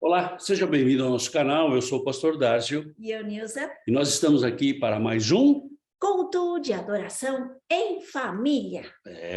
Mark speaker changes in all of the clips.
Speaker 1: Olá, seja bem-vindo ao nosso canal. Eu sou o pastor Darcio
Speaker 2: E eu, Nilza,
Speaker 1: e nós estamos aqui para mais um
Speaker 2: culto de adoração em família,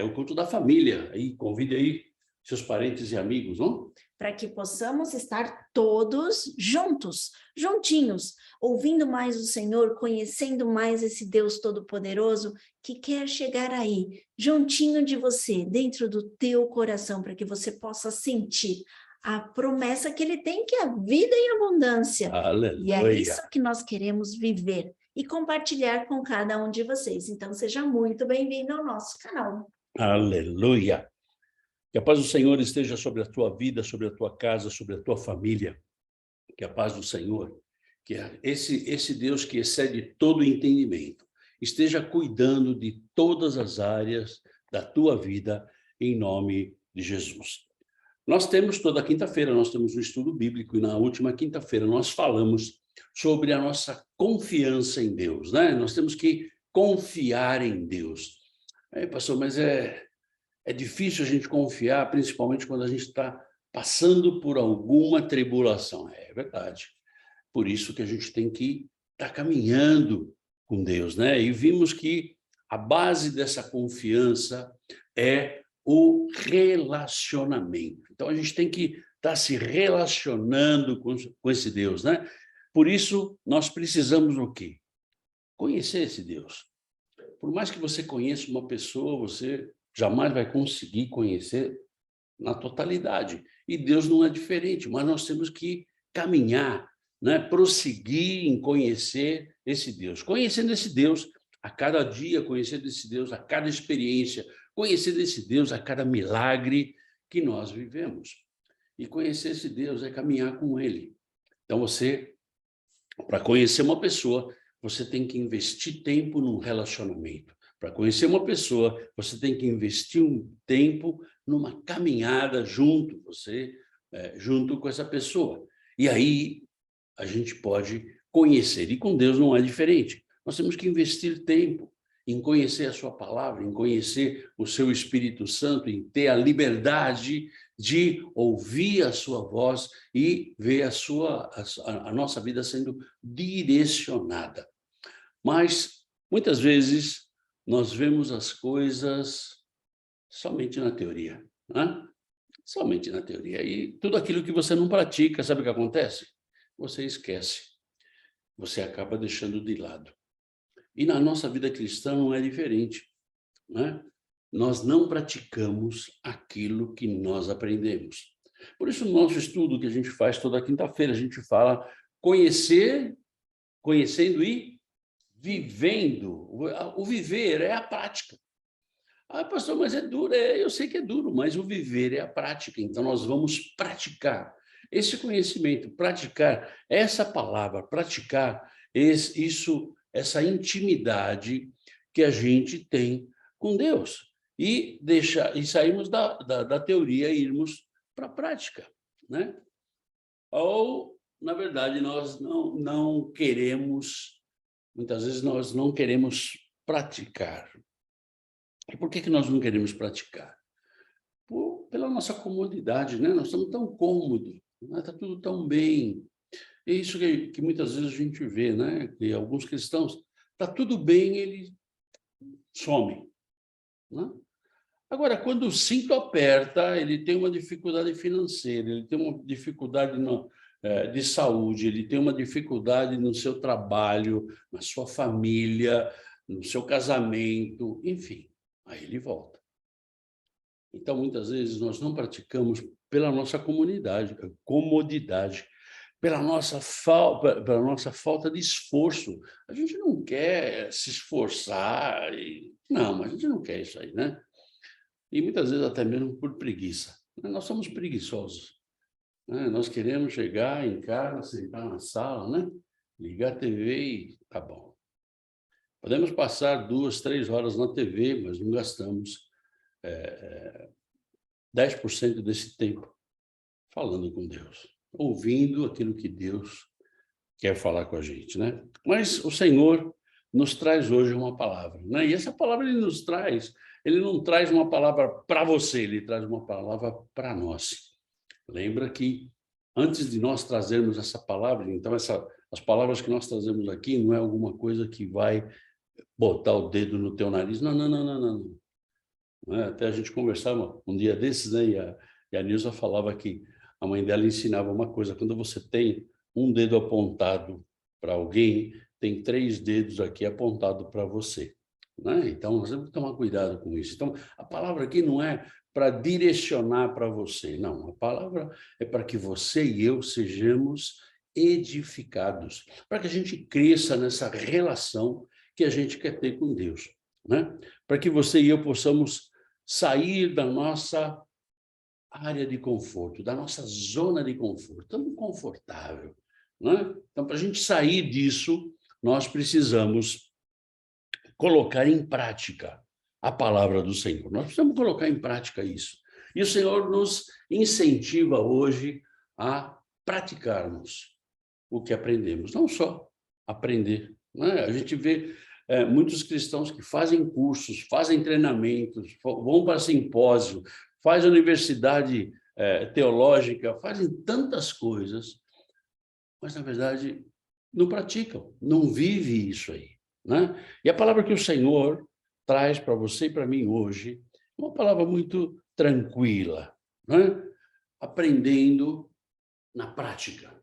Speaker 1: o culto da família. Aí convide aí seus parentes e amigos, não?
Speaker 2: para que possamos estar todos juntos, juntinhos, ouvindo mais o Senhor, conhecendo mais esse Deus Todo-Poderoso que quer chegar aí, juntinho de você, dentro do teu coração, para que você possa sentir a promessa que Ele tem, que é a vida em abundância. E é
Speaker 1: Aleluia.
Speaker 2: isso que nós queremos viver e compartilhar com cada um de vocês. Então, seja muito bem-vindo ao nosso canal.
Speaker 1: Aleluia. Que a paz do Senhor esteja sobre a tua vida, sobre a tua casa, sobre a tua família. Que a paz do Senhor, que esse Deus que excede todo entendimento, esteja cuidando de todas as áreas da tua vida, em nome de Jesus. Nós temos toda quinta-feira, nós temos um estudo bíblico, e na última quinta-feira nós falamos sobre a nossa confiança em Deus, né? Nós temos que confiar em Deus. Pastor, mas é difícil a gente confiar, principalmente quando a gente está passando por alguma tribulação. É verdade. Por isso que a gente tem que estar caminhando com Deus, né? E vimos que a base dessa confiança é o relacionamento. Então, a gente tem que estar se relacionando com esse Deus, né? Por isso, nós precisamos o quê? Conhecer esse Deus. Por mais que você conheça uma pessoa, você jamais vai conseguir conhecer na totalidade. E Deus não é diferente, mas nós temos que caminhar, né? Prosseguir em conhecer esse Deus. Conhecendo esse Deus a cada dia, conhecendo esse Deus a cada experiência, conhecendo esse Deus a cada milagre que nós vivemos. E conhecer esse Deus é caminhar com Ele. Então, para conhecer uma pessoa, você tem que investir tempo num relacionamento. Para conhecer uma pessoa, você tem que investir um tempo numa caminhada junto com essa pessoa. E aí a gente pode conhecer. E com Deus não é diferente. Nós temos que investir tempo em conhecer a sua palavra, em conhecer o seu Espírito Santo, em ter a liberdade de ouvir a sua voz e ver a nossa vida sendo direcionada. Mas, muitas vezes, nós vemos as coisas somente na teoria, né? Somente na teoria. E tudo aquilo que você não pratica, sabe o que acontece? Você esquece. Você acaba deixando de lado. E na nossa vida cristã não é diferente, né? Nós não praticamos aquilo que nós aprendemos. Por isso, no nosso estudo que a gente faz toda quinta-feira, a gente fala conhecendo e vivendo. O viver é a prática. Ah, pastor, mas é duro. Eu sei que é duro, mas o viver é a prática. Então, nós vamos praticar esse conhecimento, praticar essa palavra, praticar essa intimidade que a gente tem com Deus. E sairmos da teoria e irmos para a prática, né? Ou, na verdade, nós não queremos, muitas vezes nós não queremos praticar. E por que nós não queremos praticar? Pela nossa comodidade, né? Nós estamos tão cômodos, né? Está tudo tão bem. É isso que muitas vezes a gente vê, né? Que alguns cristãos, está tudo bem, eles somem, né? Agora, quando o cinto aperta, ele tem uma dificuldade financeira, ele tem uma dificuldade de saúde, ele tem uma dificuldade no seu trabalho, na sua família, no seu casamento, enfim, aí ele volta. Então, muitas vezes, nós não praticamos pela nossa comodidade, pela nossa falta de esforço. A gente não quer se esforçar, não, a gente não quer isso aí, né? E muitas vezes até mesmo por preguiça. Nós somos preguiçosos, né? Nós queremos chegar em casa, sentar na sala, né? Ligar a TV e tá bom. Podemos passar 2, 3 horas na TV, mas não gastamos 10% desse tempo falando com Deus, ouvindo aquilo que Deus quer falar com a gente, né? Mas o Senhor nos traz hoje uma palavra, né? E essa palavra ele não traz uma palavra para você, ele traz uma palavra para nós. Lembra que antes de nós trazermos essa palavra, então as palavras que nós trazemos aqui não é alguma coisa que vai botar o dedo no teu nariz. Não, não, não, não, não. Não é? Até a gente conversava um dia desses, né? E a Nilza falava que a mãe dela ensinava uma coisa: quando você tem um dedo apontado para alguém, tem 3 dedos aqui apontados para você. Né? Então, nós temos que tomar cuidado com isso. Então, a palavra aqui não é para direcionar para você, não. A palavra é para que você e eu sejamos edificados, para que a gente cresça nessa relação que a gente quer ter com Deus, né? Para que você e eu possamos sair da nossa área de conforto, da nossa zona de conforto. Estamos confortável, né? Então, para a gente sair disso, nós precisamos colocar em prática a palavra do Senhor. Nós precisamos colocar em prática isso. E o Senhor nos incentiva hoje a praticarmos o que aprendemos, não só aprender, né? A gente vê muitos cristãos que fazem cursos, fazem treinamentos, vão para simpósio, fazem universidade teológica, fazem tantas coisas, mas, na verdade, não praticam, não vivem isso aí, né? E a palavra que o Senhor traz para você e para mim hoje é uma palavra muito tranquila, né? Aprendendo na prática.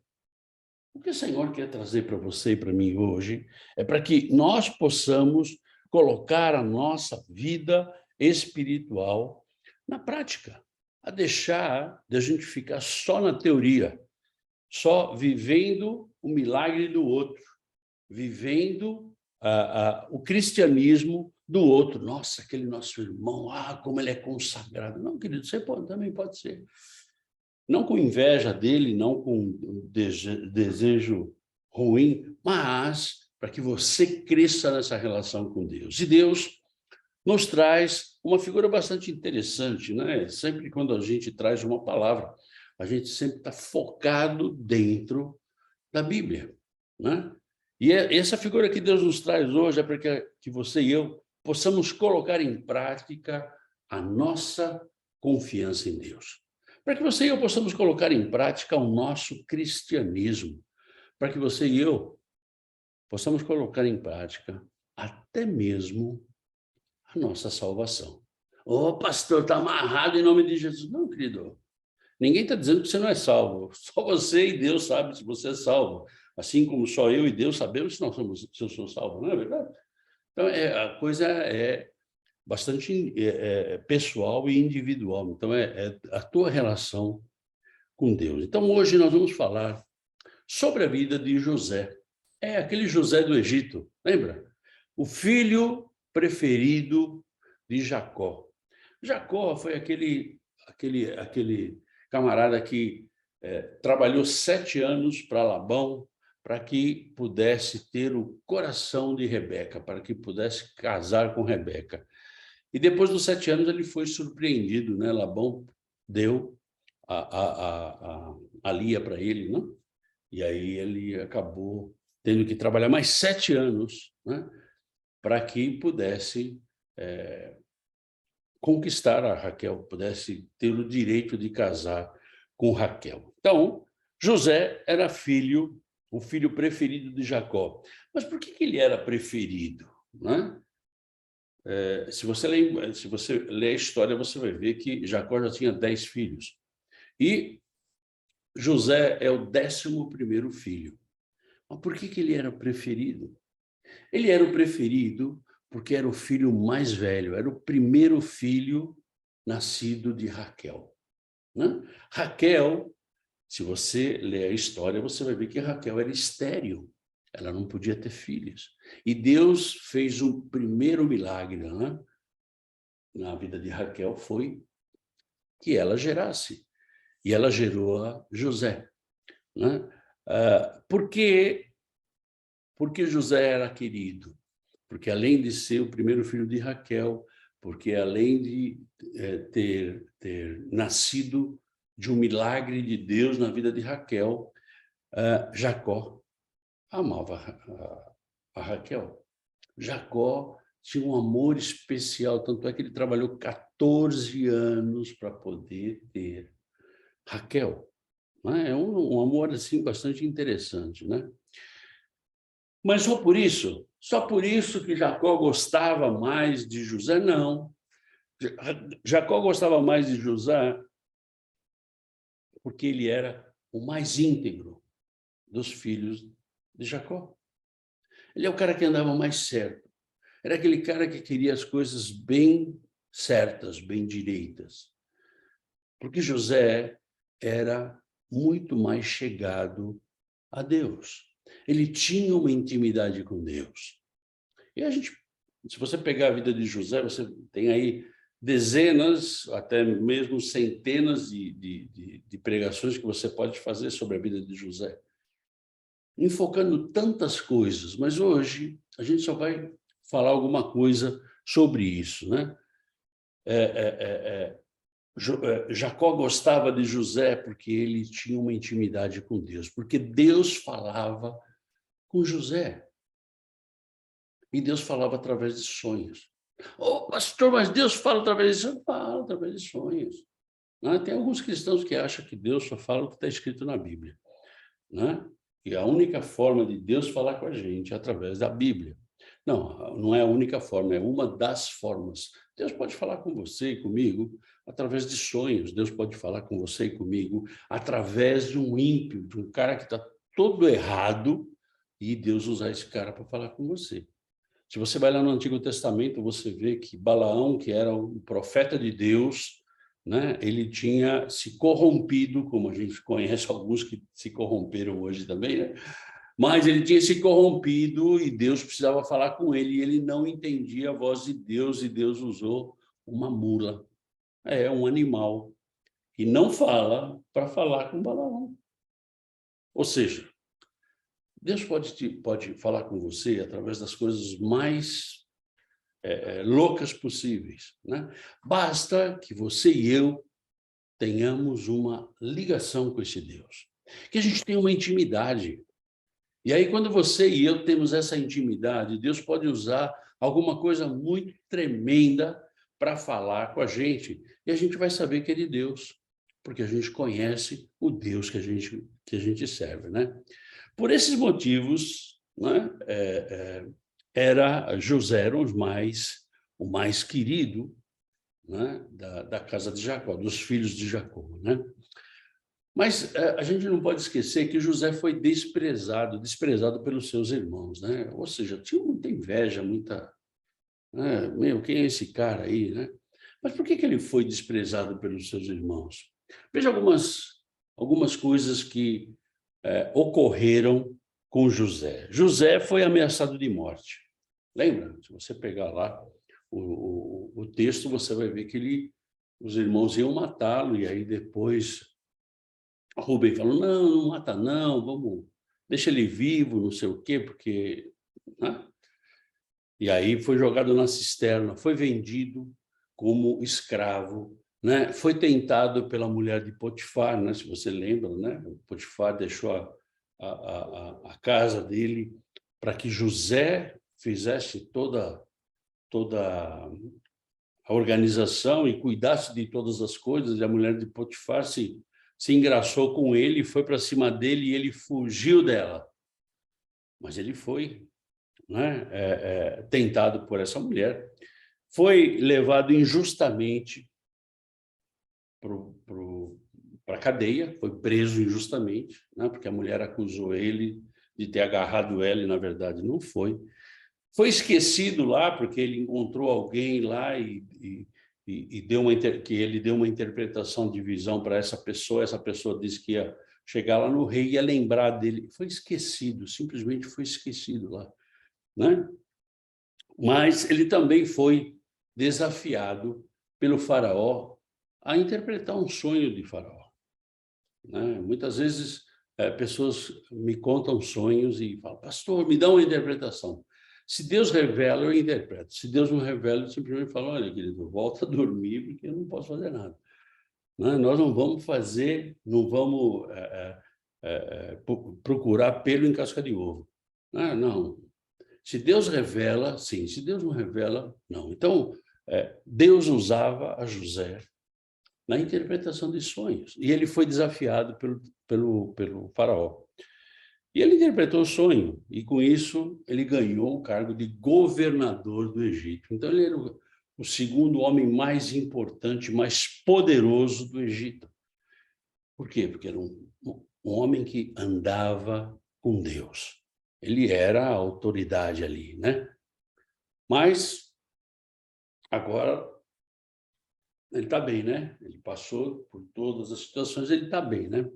Speaker 1: O que o Senhor quer trazer para você e para mim hoje é para que nós possamos colocar a nossa vida espiritual na prática, a deixar de a gente ficar só na teoria, só vivendo o milagre do outro, vivendo o cristianismo do outro. Nossa, aquele nosso irmão, como ele é consagrado. Não, querido, você também pode ser. Não com inveja dele, não com desejo ruim, mas para que você cresça nessa relação com Deus. E Deus nos traz uma figura bastante interessante, né? Sempre quando a gente traz uma palavra, a gente sempre está focado dentro da Bíblia, né? E essa figura que Deus nos traz hoje é para que você e eu possamos colocar em prática a nossa confiança em Deus. Para que você e eu possamos colocar em prática o nosso cristianismo. Para que você e eu possamos colocar em prática até mesmo a nossa salvação. Ô, pastor, está amarrado em nome de Jesus. Não, querido. Ninguém está dizendo que você não é salvo. Só você e Deus sabem se você é salvo. Assim como só eu e Deus sabemos se eu sou salvo. Não é verdade? Então, a coisa é bastante pessoal e individual. Então, é a tua relação com Deus. Então, hoje nós vamos falar sobre a vida de José. É aquele José do Egito, lembra? O filho preferido de Jacó. Jacó foi aquele camarada que trabalhou 7 anos para Labão, para que pudesse ter o coração de Rebeca, para que pudesse casar com Rebeca. E depois dos 7 anos ele foi surpreendido, né? Labão deu a Lia para ele, né? E aí ele acabou tendo que trabalhar mais 7 anos, né? Para que pudesse conquistar a Raquel, pudesse ter o direito de casar com Raquel. Então, José era o filho preferido de Jacó. Mas por que ele era preferido, né? Se você ler a história, você vai ver que Jacó já tinha 10 filhos. E José é o 11º filho. Mas por que ele era preferido? Ele era o preferido porque era o filho mais velho, era o primeiro filho nascido de Raquel, né? Raquel, se você ler a história, você vai ver que Raquel era estéril, ela não podia ter filhos. E Deus fez o primeiro milagre, né? Na vida de Raquel, foi que ela gerasse. E ela gerou a José, né? Por que José era querido? Porque além de ser o primeiro filho de Raquel, porque além de ter nascido de um milagre de Deus na vida de Raquel, Jacó amava a Raquel. Jacó tinha um amor especial, tanto é que ele trabalhou 14 anos para poder ter Raquel. né? É um amor assim bastante interessante, né? Mas só por isso que Jacó gostava mais de José? Não. Jacó gostava mais de José porque ele era o mais íntegro dos filhos de Jacó. Ele é o cara que andava mais certo. Era aquele cara que queria as coisas bem certas, bem direitas. Porque José era muito mais chegado a Deus. Ele tinha uma intimidade com Deus. E a gente, se você pegar a vida de José, você tem aí dezenas, até mesmo centenas de pregações que você pode fazer sobre a vida de José, enfocando tantas coisas, mas hoje a gente só vai falar alguma coisa sobre isso, né? Jacó gostava de José porque ele tinha uma intimidade com Deus, porque Deus falava com José. E Deus falava através de sonhos. Oh, pastor, mas Deus fala através de sonhos? Fala através de sonhos. Né? Tem alguns cristãos que acham que Deus só fala o que está escrito na Bíblia. Né? E a única forma de Deus falar com a gente é através da Bíblia. Não, não é a única forma, é uma das formas. Deus pode falar com você e comigo através de sonhos. Deus pode falar com você e comigo através de um ímpio, de um cara que está todo errado, e Deus usar esse cara para falar com você. Se você vai lá no Antigo Testamento, você vê que Balaão, que era um profeta de Deus, né, ele tinha se corrompido, como a gente conhece alguns que se corromperam hoje também, né? Mas ele tinha se corrompido e Deus precisava falar com ele, e ele não entendia a voz de Deus, e Deus usou uma mula, um animal, que não fala para falar com Balaão. Ou seja, Deus pode falar com você através das coisas mais loucas possíveis, né? Basta que você e eu tenhamos uma ligação com esse Deus, que a gente tenha uma intimidade. E aí, quando você e eu temos essa intimidade, Deus pode usar alguma coisa muito tremenda para falar com a gente, e a gente vai saber que é de Deus, porque a gente conhece o Deus que a gente serve, né? Por esses motivos, né, José era o mais querido, né, da casa de Jacó, dos filhos de Jacó, né? Mas a gente não pode esquecer que José foi desprezado pelos seus irmãos, né? Ou seja, tinha muita inveja, muita, né? Meu, quem é esse cara aí, né? Mas por que ele foi desprezado pelos seus irmãos? Veja algumas coisas que ocorreram com José. José foi ameaçado de morte. Lembra? Se você pegar lá o texto, você vai ver que os irmãos iam matá-lo, e aí depois Rubem falou, não mata não, deixa ele vivo, não sei o quê, porque... Né? E aí foi jogado na cisterna, foi vendido como escravo, né? Foi tentado pela mulher de Potifar, né? Se você lembra, né? Potifar deixou a casa dele para que José fizesse toda a organização e cuidasse de todas as coisas, e a mulher de Potifar se engraçou com ele, foi para cima dele e ele fugiu dela. Mas ele foi, né, tentado por essa mulher, foi levado injustamente para a cadeia, foi preso injustamente, né, porque a mulher acusou ele de ter agarrado ela e, na verdade, não foi. Foi esquecido lá, porque ele encontrou alguém lá e que ele deu uma interpretação de visão para essa pessoa disse que ia chegar lá no rei e ia lembrar dele. Foi esquecido, simplesmente foi esquecido lá, né? Mas ele também foi desafiado pelo faraó a interpretar um sonho de faraó, né? Muitas vezes pessoas me contam sonhos e falam, pastor, me dá uma interpretação. Se Deus revela, eu interpreto. Se Deus não revela, eu simplesmente falo, olha, querido, volta a dormir, porque eu não posso fazer nada. Nós não vamos procurar pelo em casca de ovo. Não. Se Deus revela, sim. Se Deus não revela, não. Então, Deus usava a José, na interpretação de sonhos. E ele foi desafiado pelo faraó. E ele interpretou o sonho, e com isso ele ganhou o cargo de governador do Egito. Então ele era o segundo homem mais importante, mais poderoso do Egito. Por quê? Porque era um homem que andava com Deus. Ele era a autoridade ali, né? Mas agora ele está bem, né? Ele passou por todas as situações, ele está bem, né?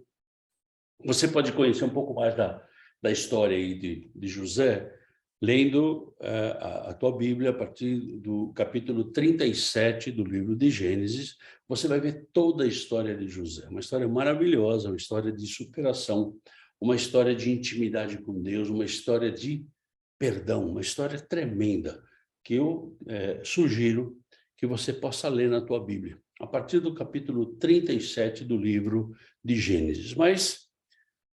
Speaker 1: Você pode conhecer um pouco mais da história aí de José, lendo a tua Bíblia a partir do capítulo 37 do livro de Gênesis. Você vai ver toda a história de José, uma história maravilhosa, uma história de superação, uma história de intimidade com Deus, uma história de perdão, uma história tremenda, que eu sugiro que você possa ler na tua Bíblia, a partir do capítulo 37 do livro de Gênesis. Mas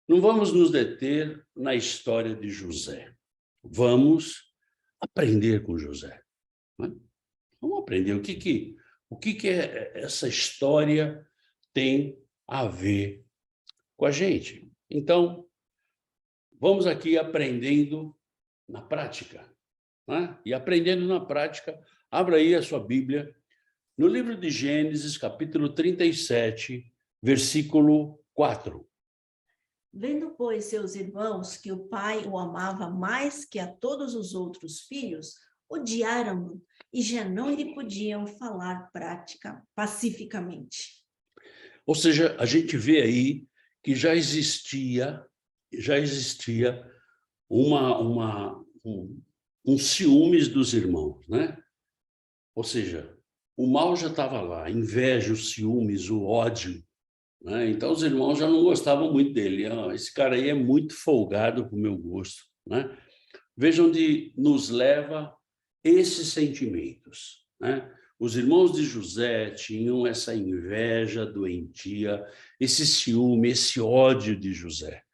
Speaker 1: não vamos nos deter na história de José. Vamos aprender com José. Né? Vamos aprender o que essa história tem a ver com a gente. Então, vamos aqui aprendendo na prática. Né? E aprendendo na prática, abra aí a sua Bíblia no livro de Gênesis, capítulo 37, versículo 4.
Speaker 2: Vendo, pois, seus irmãos que o pai o amava mais que a todos os outros filhos, odiaram-no e já não lhe podiam falar pacificamente.
Speaker 1: Ou seja, a gente vê aí que já existia um ciúmes dos irmãos, né? Ou seja, o mal já estava lá, a inveja, os ciúmes, o ódio, né? Então os irmãos já não gostavam muito dele. Esse cara aí é muito folgado para o meu gosto, né? Veja onde nos leva esses sentimentos, né? Os irmãos de José tinham essa inveja doentia, esse ciúme, esse ódio de José,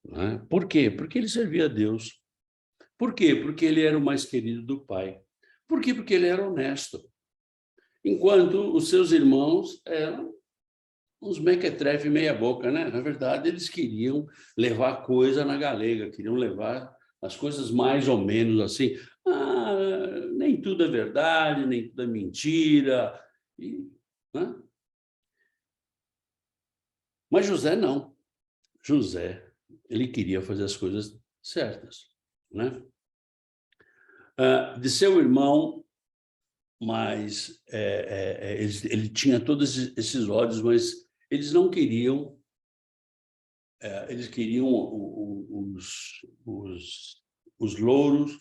Speaker 1: né? Por quê? Porque ele servia a Deus. Por quê? Porque ele era o mais querido do pai. Por quê? Porque ele era honesto. Enquanto os seus irmãos eram uns mequetrefe meia boca, né? Na verdade, eles queriam levar coisa na galega, queriam levar as coisas mais ou menos assim. Nem tudo é verdade, nem tudo é mentira. Né? Mas José não. José, ele queria fazer as coisas certas, né? De seu irmão, mas ele tinha todos esses ódios, mas eles não queriam, eles queriam os louros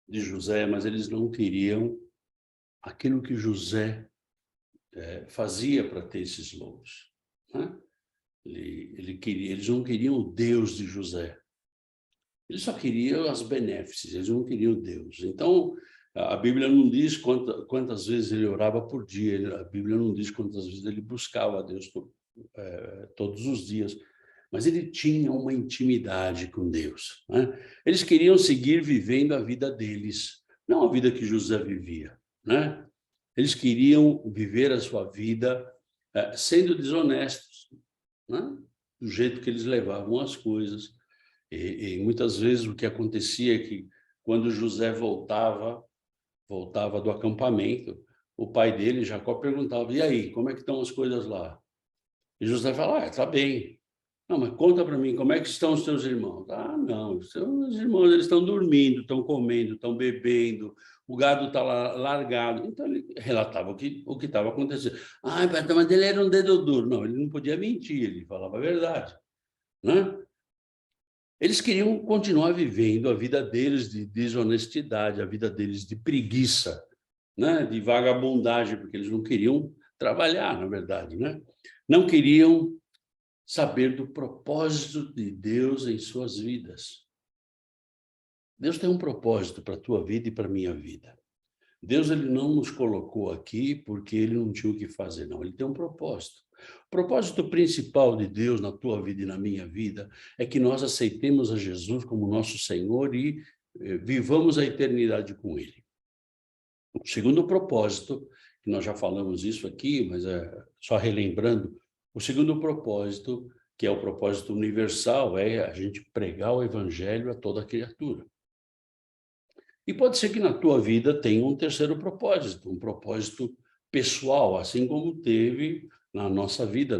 Speaker 1: de José, mas eles não queriam aquilo que José fazia para ter esses louros, né? Eles não queriam o Deus de José. Eles só queriam as benéfices, eles não queriam Deus. Então, a Bíblia não diz quantas vezes ele orava por dia, a Bíblia não diz quantas vezes ele buscava a Deus todos os dias, mas ele tinha uma intimidade com Deus, né? Eles queriam seguir vivendo a vida deles, não a vida que José vivia, né? Eles queriam viver a sua vida sendo desonestos, né? Do jeito que eles levavam as coisas. E muitas vezes o que acontecia é que quando José voltava do acampamento, o pai dele, Jacó, perguntava: e aí, como é que estão as coisas lá? E José fala: está bem. Não, mas conta para mim, como é que estão os teus irmãos? Não, os seus irmãos, eles estão dormindo, estão comendo, estão bebendo, o gado está largado. Então ele relatava o que estava acontecendo. Mas ele era um dedo duro. Não, ele não podia mentir, ele falava a verdade, né? Eles queriam continuar vivendo a vida deles de desonestidade, a vida deles de preguiça, né? De vagabundagem, porque eles não queriam trabalhar, na verdade, né? Não queriam saber do propósito de Deus em suas vidas. Deus tem um propósito para a tua vida e para a minha vida. Deus, ele não nos colocou aqui porque ele não tinha o que fazer, não. Ele tem um propósito. O propósito principal de Deus na tua vida e na minha vida é que nós aceitemos a Jesus como nosso Senhor e vivamos a eternidade com ele. O segundo propósito que nós já falamos isso aqui, mas só relembrando, o segundo propósito, que é o propósito universal, é a gente pregar o evangelho a toda criatura. E pode ser que na tua vida tenha um terceiro propósito, um propósito pessoal, assim como teve na nossa vida,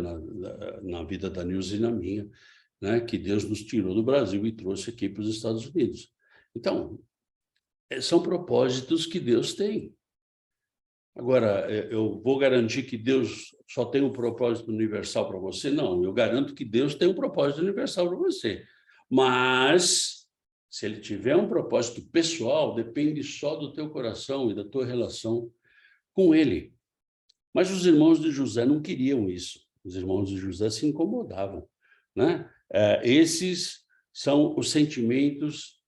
Speaker 1: na vida da Nilce e na minha, né? Que Deus nos tirou do Brasil e trouxe aqui para os Estados Unidos. Então, são propósitos que Deus tem. Agora, eu vou garantir que Deus só tem um propósito universal para você? Não, eu garanto que Deus tem um propósito universal para você. Mas, se ele tiver um propósito pessoal, depende só do teu coração e da tua relação com ele. Mas os irmãos de José não queriam isso. Os irmãos de José se incomodavam, né? Esses são os sentimentos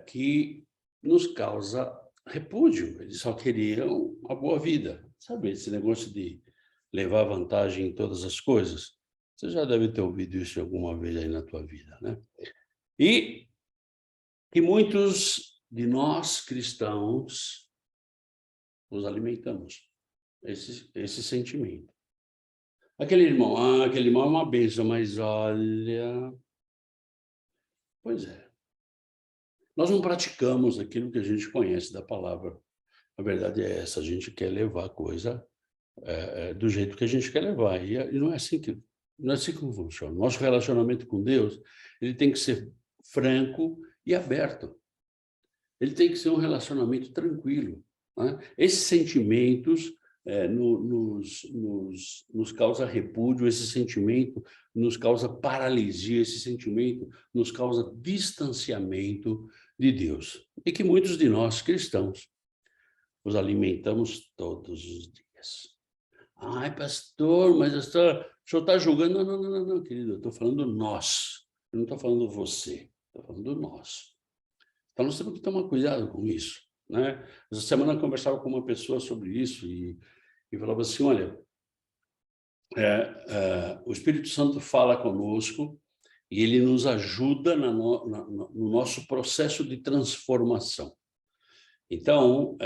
Speaker 1: que nos causam repúdio. Eles só queriam a boa vida. Sabe, esse negócio de levar vantagem em todas as coisas? Você já deve ter ouvido isso alguma vez aí na tua vida, né? E que muitos de nós cristãos nos alimentamos esse sentimento. Aquele irmão é uma bênção, mas olha... Pois é. Nós não praticamos aquilo que a gente conhece da palavra. A verdade é essa, a gente quer levar a coisa do jeito que a gente quer levar. E não é assim que funciona. Nosso relacionamento com Deus, ele tem que ser franco e aberto. Ele tem que ser um relacionamento tranquilo, né? Esses sentimentos nos causa repúdio, esse sentimento nos causa paralisia, esse sentimento nos causa distanciamento de Deus. E que muitos de nós, cristãos, os alimentamos todos os dias. Ai, pastor, mas o senhor está julgando? Não, querido, eu estou falando nós. Eu não estou falando você, estou falando nós. Então, nós temos que tomar cuidado com isso, né? Essa semana eu conversava com uma pessoa sobre isso e falava assim, olha, o Espírito Santo fala conosco e ele nos ajuda no nosso processo de transformação. Então,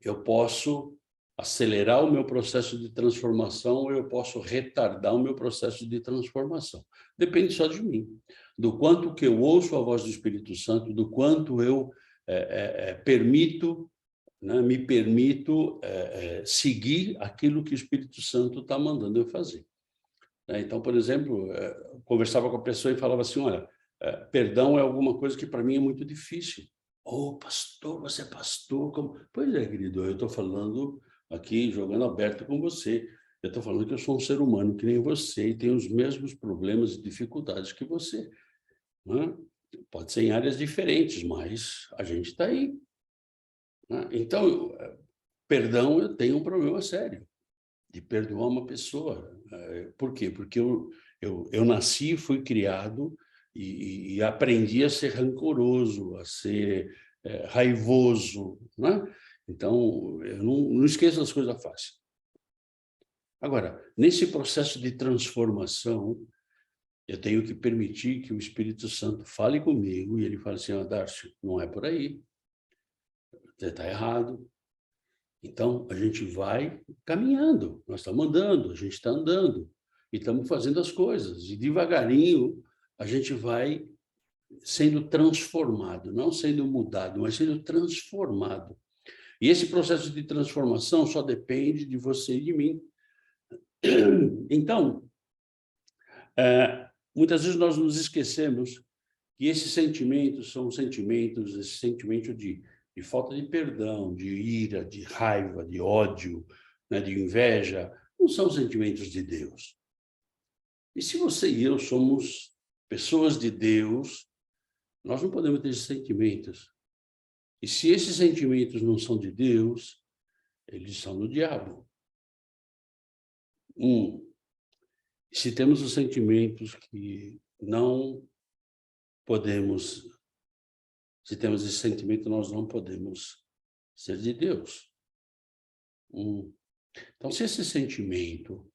Speaker 1: eu posso acelerar o meu processo de transformação ou eu posso retardar o meu processo de transformação. Depende só de mim, do quanto que eu ouço a voz do Espírito Santo, do quanto eu me permito seguir aquilo que o Espírito Santo está mandando eu fazer. Então, por exemplo, conversava com a pessoa e falava assim, olha, perdão é alguma coisa que para mim é muito difícil. Pastor, você é pastor? Como? Pois é, querido, eu estou falando aqui, jogando aberto com você. Eu estou falando que eu sou um ser humano que nem você e tenho os mesmos problemas e dificuldades que você, né? Pode ser em áreas diferentes, mas a gente está aí, né? Então, perdão, eu tenho um problema sério de perdoar uma pessoa. Por quê? Porque eu nasci, fui criado e aprendi a ser rancoroso, a ser raivoso, né? Então, eu não esqueço as coisas fáceis. Agora, nesse processo de transformação, eu tenho que permitir que o Espírito Santo fale comigo e ele fale assim, Darcio, não é por aí, você está errado. Então, a gente vai caminhando, nós estamos andando, a gente está andando e estamos fazendo as coisas. E devagarinho a gente vai sendo transformado, não sendo mudado, mas sendo transformado. E esse processo de transformação só depende de você e de mim. Então, muitas vezes nós nos esquecemos que esses sentimentos são sentimentos, esse sentimento de falta de perdão, de ira, de raiva, de ódio, né, de inveja, não são sentimentos de Deus. E se você e eu somos pessoas de Deus, nós não podemos ter esses sentimentos. E se esses sentimentos não são de Deus, eles são do diabo. Se temos os sentimentos que não podemos, se temos esse sentimento, nós não podemos ser de Deus. Então, se esse sentimento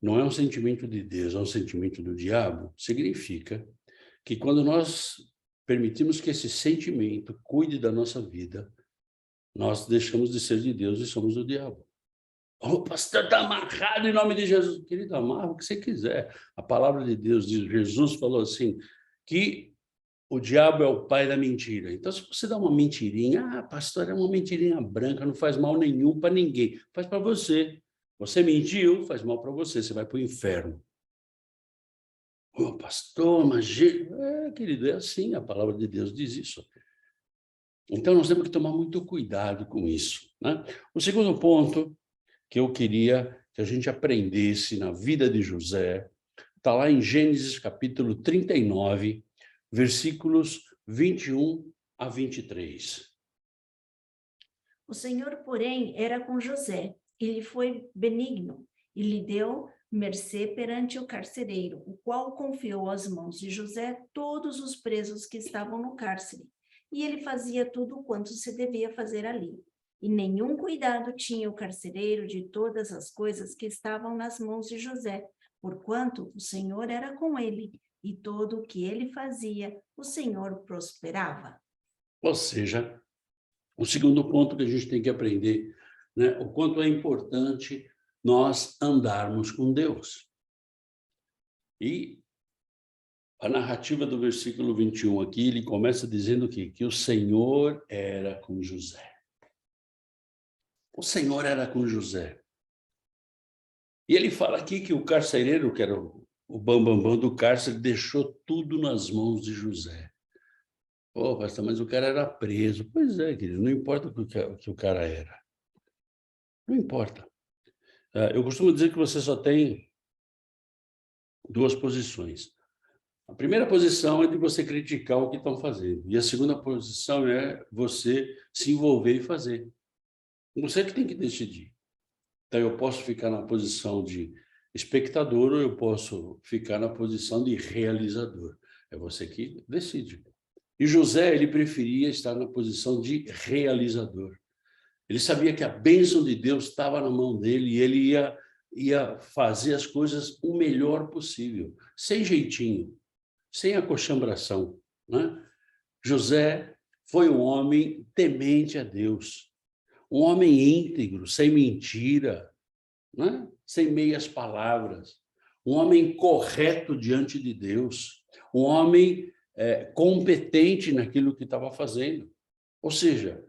Speaker 1: não é um sentimento de Deus, é um sentimento do diabo, significa que quando nós permitimos que esse sentimento cuide da nossa vida, nós deixamos de ser de Deus e somos do diabo. O pastor está amarrado em nome de Jesus. Querido, amarra o que você quiser. A palavra de Deus diz, Jesus falou assim, que o diabo é o pai da mentira. Então, se você dá uma mentirinha, pastor, é uma mentirinha branca, não faz mal nenhum para ninguém. Faz para você. Você mentiu, faz mal para você, você vai para o inferno. Ô, pastor, imagina. Querido, é assim, a palavra de Deus diz isso. Então, nós temos que tomar muito cuidado com isso, né? O segundo ponto que eu queria que a gente aprendesse na vida de José está lá em Gênesis capítulo 39, versículos 21 a 23.
Speaker 2: O Senhor, porém, era com José, e lhe foi benigno, e lhe deu mercê perante o carcereiro, o qual confiou às mãos de José todos os presos que estavam no cárcere. E ele fazia tudo quanto se devia fazer ali. E nenhum cuidado tinha o carcereiro de todas as coisas que estavam nas mãos de José, porquanto o Senhor era com ele, e todo o que ele fazia, o Senhor prosperava.
Speaker 1: Ou seja, o segundo ponto que a gente tem que aprender, né, o quanto é importante nós andarmos com Deus. E a narrativa do versículo 21 aqui, ele começa dizendo que o Senhor era com José. O Senhor era com José. E ele fala aqui que o carcereiro, que era o bambambam do cárcere, deixou tudo nas mãos de José. Pô, pastor, mas o cara era preso. Pois é, querido, não importa o que o cara era. Não importa. Eu costumo dizer que você só tem duas posições. A primeira posição é de você criticar o que estão fazendo. E a segunda posição é você se envolver e fazer. Você que tem que decidir. Então, eu posso ficar na posição de espectador ou eu posso ficar na posição de realizador. É você que decide. E José, ele preferia estar na posição de realizador. Ele sabia que a bênção de Deus estava na mão dele e ele ia fazer as coisas o melhor possível, sem jeitinho, sem acochambração, né? José foi um homem temente a Deus, um homem íntegro, sem mentira, né? Sem meias palavras, um homem correto diante de Deus, um homem competente naquilo que estava fazendo. Ou seja,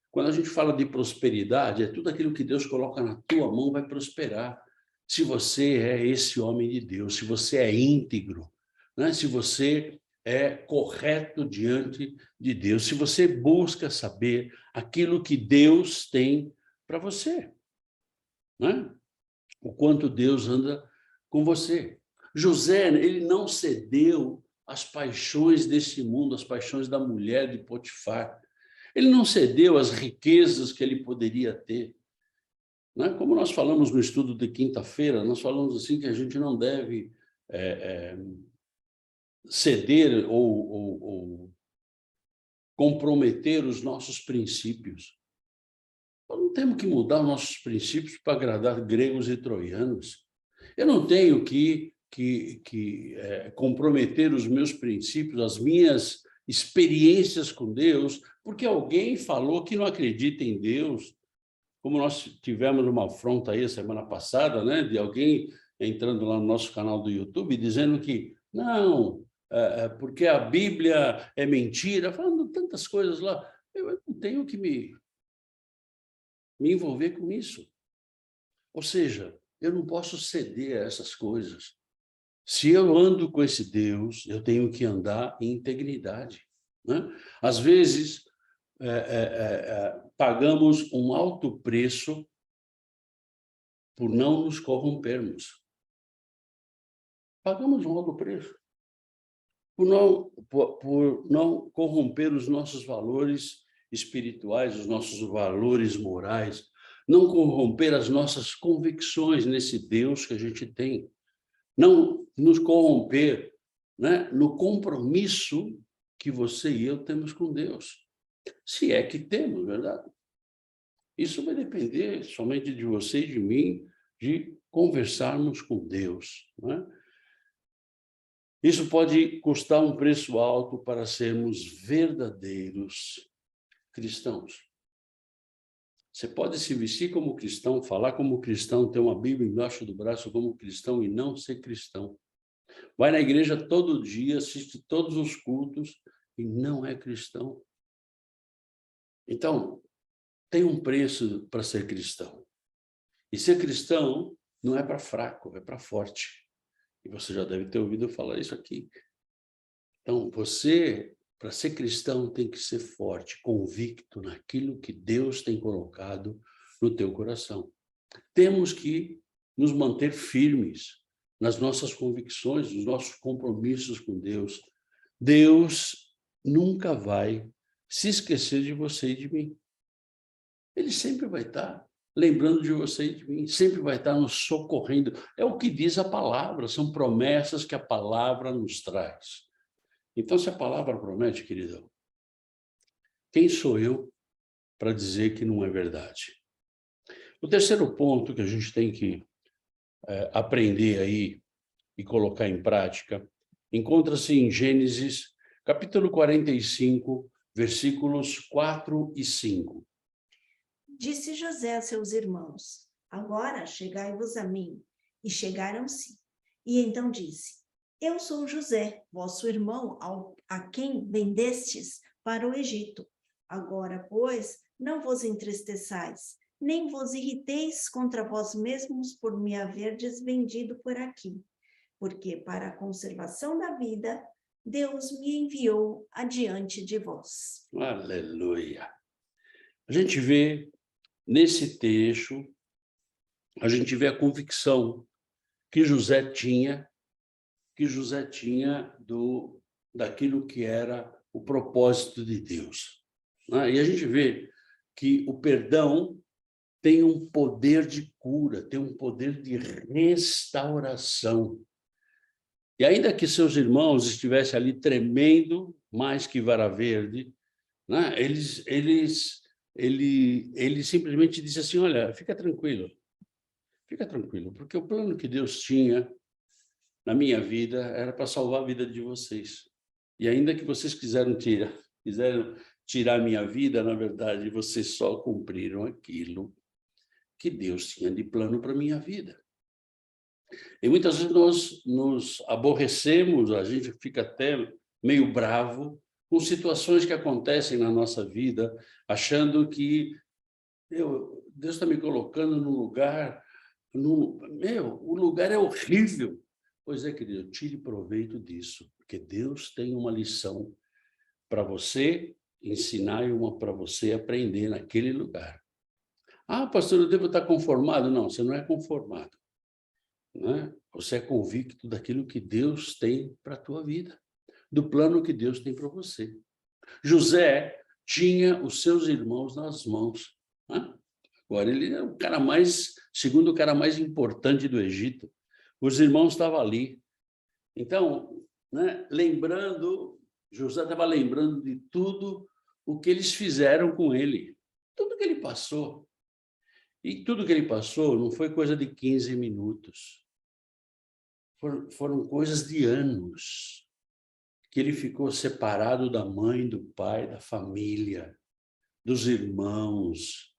Speaker 1: quando a gente fala de prosperidade, é tudo aquilo que Deus coloca na tua mão vai prosperar. Se você é esse homem de Deus, se você é íntegro, né? Se você é correto diante de Deus, se você busca saber aquilo que Deus tem para você, né? O quanto Deus anda com você. José, ele não cedeu às paixões desse mundo, às paixões da mulher de Potifar. Ele não cedeu às riquezas que ele poderia ter. Né? Como nós falamos no estudo de quinta-feira, nós falamos assim que a gente não deve ceder ou comprometer os nossos princípios. Nós não temos que mudar os nossos princípios para agradar gregos e troianos. Eu não tenho que comprometer os meus princípios, as minhas experiências com Deus, porque alguém falou que não acredita em Deus. Como nós tivemos uma afronta aí semana passada, né, de alguém entrando lá no nosso canal do YouTube dizendo que não, porque a Bíblia é mentira, falando tantas coisas lá. Eu não tenho que me envolver com isso. Ou seja, eu não posso ceder a essas coisas. Se eu ando com esse Deus, eu tenho que andar em integridade, né? Às vezes, pagamos um alto preço por não nos corrompermos. Pagamos um alto preço por não corromper os nossos valores espirituais, os nossos valores morais, não corromper as nossas convicções nesse Deus que a gente tem, não nos corromper, né, no compromisso que você e eu temos com Deus. Se é que temos, verdade? Isso vai depender somente de você e de mim, de conversarmos com Deus, né? Isso pode custar um preço alto para sermos verdadeiros cristãos. Você pode se vestir como cristão, falar como cristão, ter uma Bíblia embaixo do braço como cristão e não ser cristão. Vai na igreja todo dia, assiste todos os cultos e não é cristão. Então, tem um preço para ser cristão. E ser cristão não é para fraco, é para forte. E você já deve ter ouvido falar isso aqui. Então, você, para ser cristão, tem que ser forte, convicto naquilo que Deus tem colocado no teu coração. Temos que nos manter firmes nas nossas convicções, nos nossos compromissos com Deus. Deus nunca vai se esquecer de você e de mim. Ele sempre vai estar lembrando de você e de mim, sempre vai estar nos socorrendo. É o que diz a palavra, são promessas que a palavra nos traz. Então, se a palavra promete, queridão, quem sou eu para dizer que não é verdade? O terceiro ponto que a gente tem que aprender aí e colocar em prática, encontra-se em Gênesis, capítulo 45, versículos 4 e 5.
Speaker 2: Disse José a seus irmãos: agora chegai-vos a mim. E chegaram-se. E então disse: eu sou José, vosso irmão, a quem vendestes para o Egito. Agora, pois, não vos entristeçais, nem vos irriteis contra vós mesmos por me haverdes vendido por aqui, porque para a conservação da vida, Deus me enviou adiante de vós.
Speaker 1: Aleluia! A gente vê nesse texto, a gente vê a convicção que José tinha daquilo que era o propósito de Deus. Né? E a gente vê que o perdão tem um poder de cura, tem um poder de restauração. E ainda que seus irmãos estivessem ali tremendo mais que vara verde, né? Ele simplesmente disse assim: olha, fica tranquilo, porque o plano que Deus tinha na minha vida era para salvar a vida de vocês. E ainda que vocês quiseram tirar a minha vida, na verdade, vocês só cumpriram aquilo que Deus tinha de plano para a minha vida. E muitas vezes nós nos aborrecemos, a gente fica até meio bravo com situações que acontecem na nossa vida, achando que Deus está me colocando num lugar, o lugar é horrível. Pois é, querido, tire proveito disso, porque Deus tem uma lição para você ensinar e uma para você aprender naquele lugar. Ah, pastor, eu devo estar conformado? Não, você não é conformado. Né? Você é convicto daquilo que Deus tem para a tua vida, do plano que Deus tem para você. José tinha os seus irmãos nas mãos. Né? Agora, ele é o cara segundo o cara mais importante do Egito. Os irmãos estavam ali. Então, né, José estava lembrando de tudo o que eles fizeram com ele, tudo que ele passou. E tudo que ele passou não foi coisa de 15 minutos. Foram coisas de anos que ele ficou separado da mãe, do pai, da família, dos irmãos,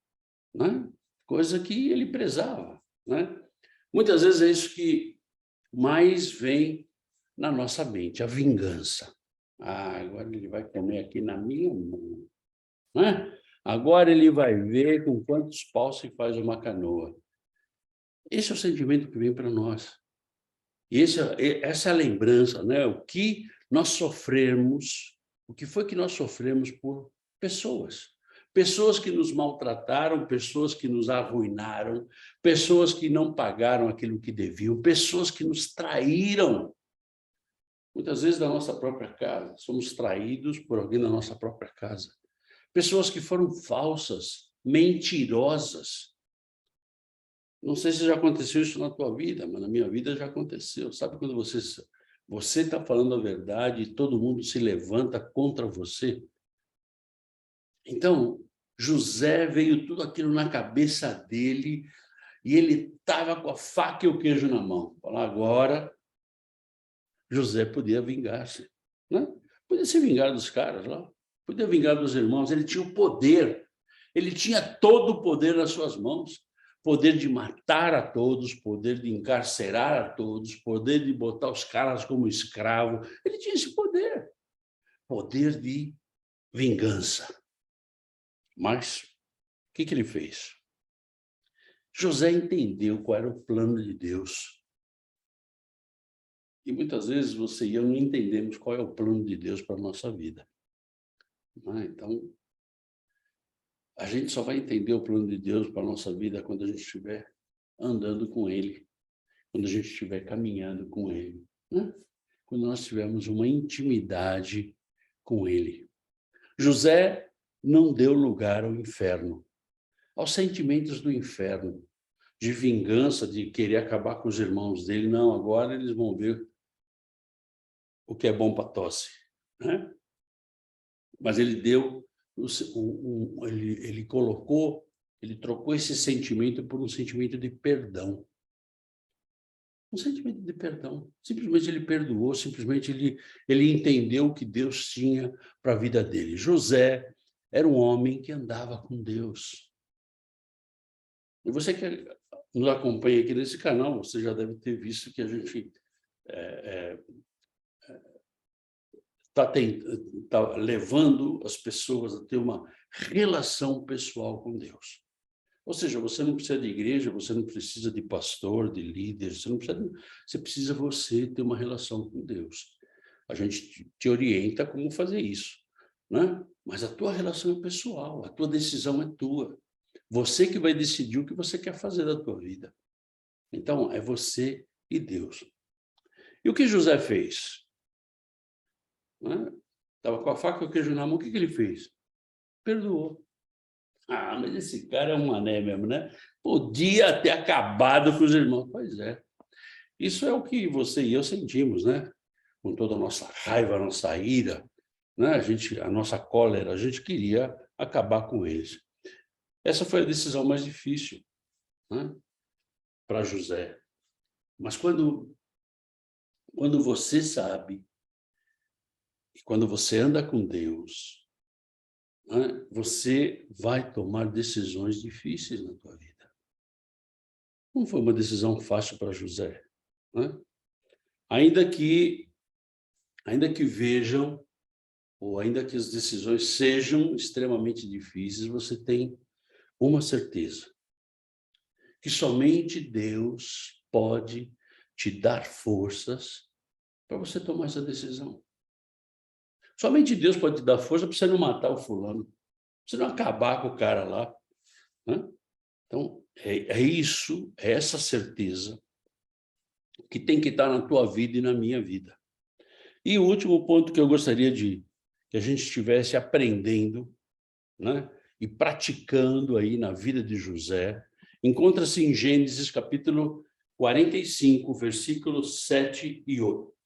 Speaker 1: né? Coisa que ele prezava. Né? Muitas vezes é isso que mais vem na nossa mente, a vingança. Ah, agora ele vai comer aqui na minha mão. Né? Agora ele vai ver com quantos paus se faz uma canoa. Esse é o sentimento que vem para nós. E essa é a lembrança, né? O que nós sofremos, o que foi que nós sofremos por pessoas. Pessoas que nos maltrataram, pessoas que nos arruinaram, pessoas que não pagaram aquilo que deviam, pessoas que nos traíram. Muitas vezes da nossa própria casa, somos traídos por alguém da nossa própria casa. Pessoas que foram falsas, mentirosas. Não sei se já aconteceu isso na tua vida, mas na minha vida já aconteceu. Sabe quando você está falando a verdade e todo mundo se levanta contra você? Então, José veio tudo aquilo na cabeça dele e ele estava com a faca e o queijo na mão. Falar, agora, José podia vingar-se. Né? Podia se vingar dos caras lá, podia vingar dos irmãos, ele tinha o poder. Ele tinha todo o poder nas suas mãos. Poder de matar a todos, poder de encarcerar a todos, poder de botar os caras como escravo. Ele tinha esse poder. Poder de vingança. Mas o que ele fez? José entendeu qual era o plano de Deus. E muitas vezes você e eu não entendemos qual é o plano de Deus para a nossa vida. Então, a gente só vai entender o plano de Deus para a nossa vida quando a gente estiver andando com Ele, quando a gente estiver caminhando com Ele, né? Quando nós tivermos uma intimidade com Ele. José não deu lugar ao inferno, aos sentimentos do inferno, de vingança, de querer acabar com os irmãos dele. Não, agora eles vão ver o que é bom para tosse, né? Mas ele deu, ele colocou, ele trocou esse sentimento por um sentimento de perdão. Um sentimento de perdão. Simplesmente ele perdoou, simplesmente ele entendeu o que Deus tinha para a vida dele. José era um homem que andava com Deus. E você que nos acompanha aqui nesse canal, você já deve ter visto que a gente está levando as pessoas a ter uma relação pessoal com Deus. Ou seja, você não precisa de igreja, você não precisa de pastor, de líder, você precisa ter uma relação com Deus. A gente te orienta como fazer isso, né? Mas a tua relação é pessoal, a tua decisão é tua. Você que vai decidir o que você quer fazer da tua vida. Então, é você e Deus. E o que José fez? Estava com a faca e o queijo na mão, o que ele fez? Perdoou. Ah, mas esse cara é um mané mesmo, né? Podia ter acabado com os irmãos. Pois é. Isso é o que você e eu sentimos, né? Com toda a nossa raiva, a nossa ira, né? A nossa cólera, a gente queria acabar com eles. Essa foi a decisão mais difícil, né? Para José. Mas quando você sabe, e quando você anda com Deus, né, você vai tomar decisões difíceis na tua vida. Não foi uma decisão fácil para José, né? Ainda que vejam, ou ainda que as decisões sejam extremamente difíceis, você tem uma certeza, que somente Deus pode te dar forças para você tomar essa decisão. Somente Deus pode te dar força para você não matar o fulano, para você não acabar com o cara lá, né? Então, isso, é essa certeza que tem que estar na tua vida e na minha vida. E o último ponto que eu gostaria que a gente estivesse aprendendo, né, e praticando aí na vida de José, encontra-se em Gênesis capítulo 45, versículos 7 e 8.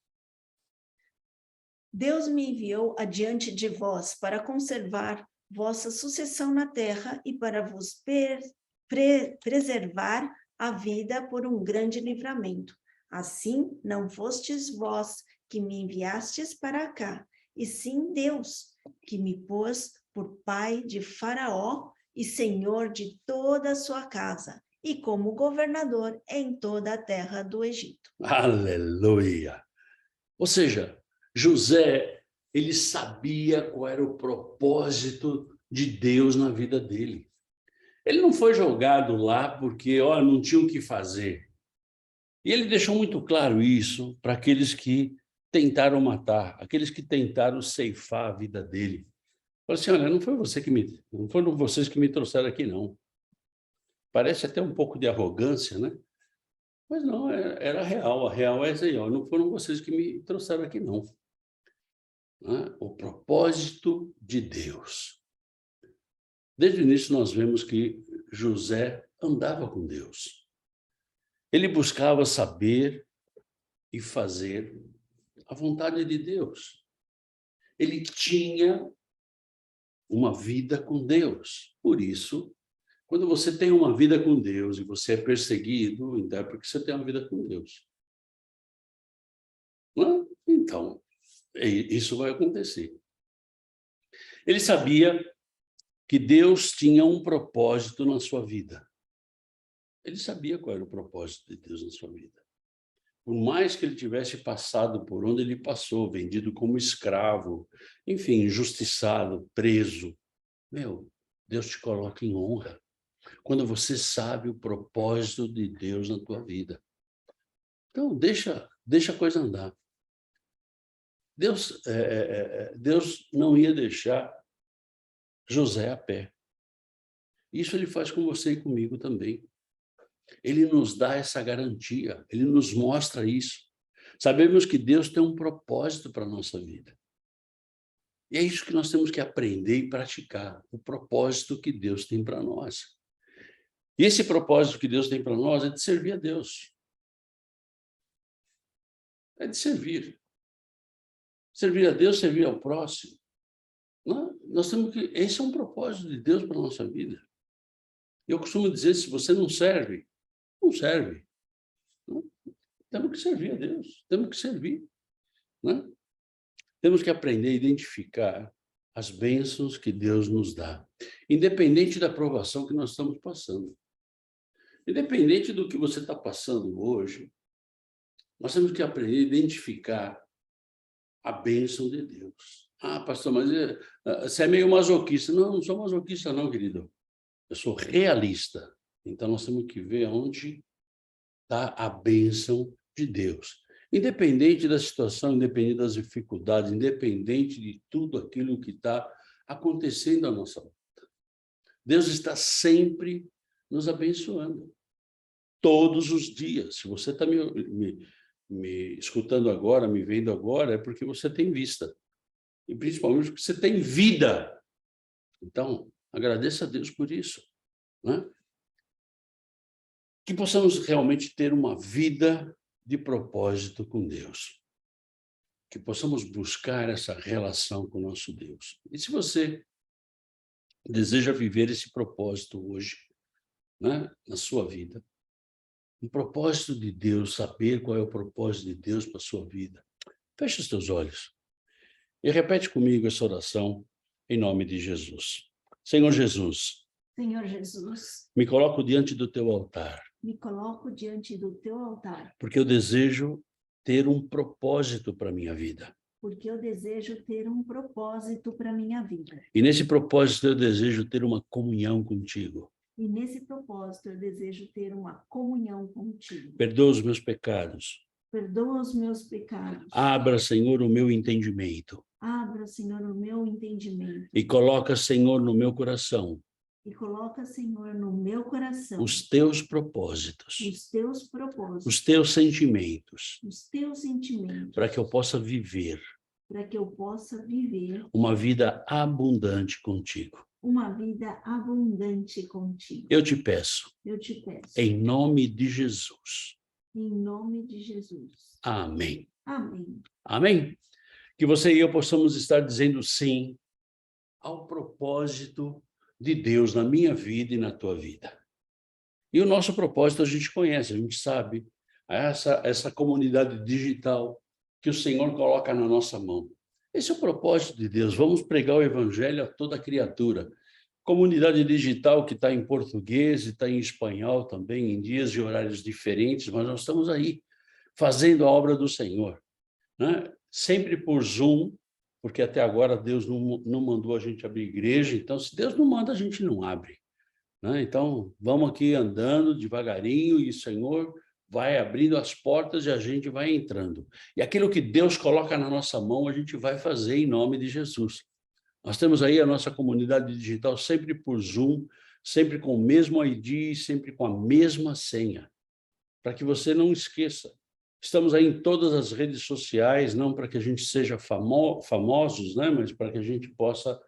Speaker 2: Deus me enviou adiante de vós para conservar vossa sucessão na terra e para vos preservar a vida por um grande livramento. Assim, não fostes vós que me enviastes para cá, e sim Deus, que me pôs por pai de Faraó e senhor de toda a sua casa, e como governador em toda a terra do Egito.
Speaker 1: Aleluia! Ou seja, José, ele sabia qual era o propósito de Deus na vida dele. Ele não foi jogado lá porque não tinha o que fazer. E ele deixou muito claro isso para aqueles que tentaram matar, aqueles que tentaram ceifar a vida dele. Falou assim, olha, não foram vocês que me trouxeram aqui, não. Parece até um pouco de arrogância, né? Mas não, era real. A real é essa aí, não foram vocês que me trouxeram aqui, não. O propósito de Deus. Desde o início nós vemos que José andava com Deus. Ele buscava saber e fazer a vontade de Deus. Ele tinha uma vida com Deus. Por isso, quando você tem uma vida com Deus e você é perseguido, então é porque você tem uma vida com Deus. Então, isso vai acontecer. Ele sabia que Deus tinha um propósito na sua vida. Ele sabia qual era o propósito de Deus na sua vida. Por mais que ele tivesse passado por onde ele passou, vendido como escravo, enfim, injustiçado, preso, Deus te coloca em honra quando você sabe o propósito de Deus na tua vida. Então, deixa a coisa andar. Deus não ia deixar José a pé. Isso ele faz com você e comigo também. Ele nos dá essa garantia, ele nos mostra isso. Sabemos que Deus tem um propósito para a nossa vida. E é isso que nós temos que aprender e praticar, o propósito que Deus tem para nós. E esse propósito que Deus tem para nós é de servir a Deus. É de servir. Servir a Deus, servir ao próximo. Nós temos que... Esse é um propósito de Deus para a nossa vida. Eu costumo dizer, se você não serve, não serve. Temos que servir a Deus, temos que servir. Temos que aprender a identificar as bênçãos que Deus nos dá, independente da provação que nós estamos passando. Independente do que você está passando hoje, nós temos que aprender a identificar a bênção de Deus. Ah, pastor, mas você é meio masoquista. Não, não sou masoquista não, querido. Eu sou realista. Então, nós temos que ver onde está a bênção de Deus. Independente da situação, independente das dificuldades, independente de tudo aquilo que está acontecendo à nossa volta. Deus está sempre nos abençoando. Todos os dias. Se você está me escutando agora, me vendo agora, é porque você tem vista. E principalmente porque você tem vida. Então, agradeça a Deus por isso. Que possamos realmente ter uma vida de propósito com Deus. Que possamos buscar essa relação com o nosso Deus. E se você deseja viver esse propósito hoje, na sua vida, um propósito de Deus, saber qual é o propósito de Deus para a sua vida, feche os teus olhos e repete comigo essa oração em nome de Jesus. Senhor Jesus, me coloco diante do teu altar.
Speaker 2: Me coloco diante do teu altar.
Speaker 1: Porque eu desejo ter um propósito para a minha vida.
Speaker 2: Porque eu desejo ter um propósito para a minha vida.
Speaker 1: E nesse propósito eu desejo ter uma comunhão contigo.
Speaker 2: E nesse propósito eu desejo ter uma comunhão contigo.
Speaker 1: Perdoa os meus pecados.
Speaker 2: Perdoa os meus pecados.
Speaker 1: Abra, Senhor, o meu entendimento.
Speaker 2: Abra, Senhor, o meu entendimento.
Speaker 1: E coloca, Senhor, no meu coração.
Speaker 2: E coloca, Senhor, no meu coração
Speaker 1: os teus propósitos,
Speaker 2: os
Speaker 1: teus sentimentos,
Speaker 2: para que eu possa viver,
Speaker 1: uma vida abundante contigo. Eu te peço, em nome de Jesus. Amém.
Speaker 2: Amém.
Speaker 1: Amém. Que você e eu possamos estar dizendo sim ao propósito de Deus na minha vida e na tua vida. E o nosso propósito a gente conhece, a gente sabe, essa comunidade digital que o Senhor coloca na nossa mão. Esse é o propósito de Deus, vamos pregar o evangelho a toda criatura. Comunidade digital que está em português e está em espanhol também, em dias e horários diferentes, mas nós estamos aí, fazendo a obra do Senhor. Sempre por Zoom, porque até agora Deus não mandou a gente abrir igreja, então se Deus não manda, a gente não abre. Então, vamos aqui andando devagarinho e o Senhor vai abrindo as portas e a gente vai entrando. E aquilo que Deus coloca na nossa mão, a gente vai fazer em nome de Jesus. Nós temos aí a nossa comunidade digital sempre por Zoom, sempre com o mesmo ID, sempre com a mesma senha, para que você não esqueça. Estamos aí em todas as redes sociais, não para que a gente seja famosos, mas para que a gente possa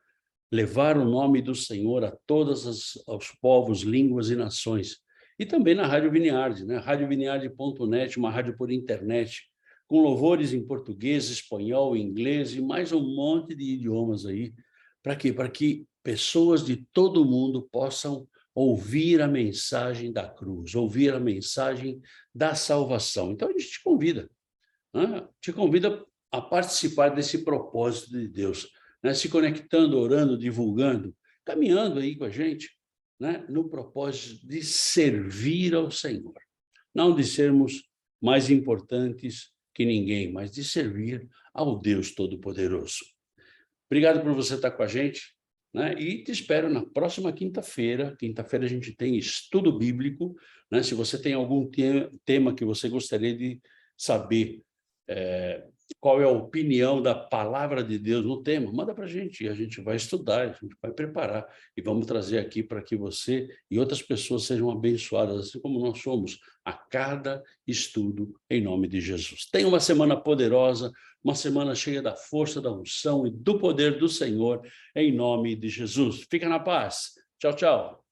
Speaker 1: levar o nome do Senhor a todos os povos, línguas e nações. E também na Rádio Vineyard, radioviniard.net, uma rádio por internet, com louvores em português, espanhol, inglês e mais um monte de idiomas aí. Para quê? Para que pessoas de todo o mundo possam ouvir a mensagem da cruz, ouvir a mensagem da salvação. Então, a gente te convida a participar desse propósito de Deus, se conectando, orando, divulgando, caminhando aí com a gente, né, no propósito de servir ao Senhor. Não de sermos mais importantes que ninguém, mas de servir ao Deus Todo-Poderoso. Obrigado por você estar com a gente, né? E te espero na próxima quinta-feira. Quinta-feira a gente tem estudo bíblico, né? Se você tem algum tema que você gostaria de saber, qual é a opinião da palavra de Deus no tema, manda para a gente vai estudar, a gente vai preparar e vamos trazer aqui para que você e outras pessoas sejam abençoadas, assim como nós somos, a cada estudo, em nome de Jesus. Tenha uma semana poderosa, uma semana cheia da força, da unção e do poder do Senhor, em nome de Jesus. Fica na paz. Tchau, tchau.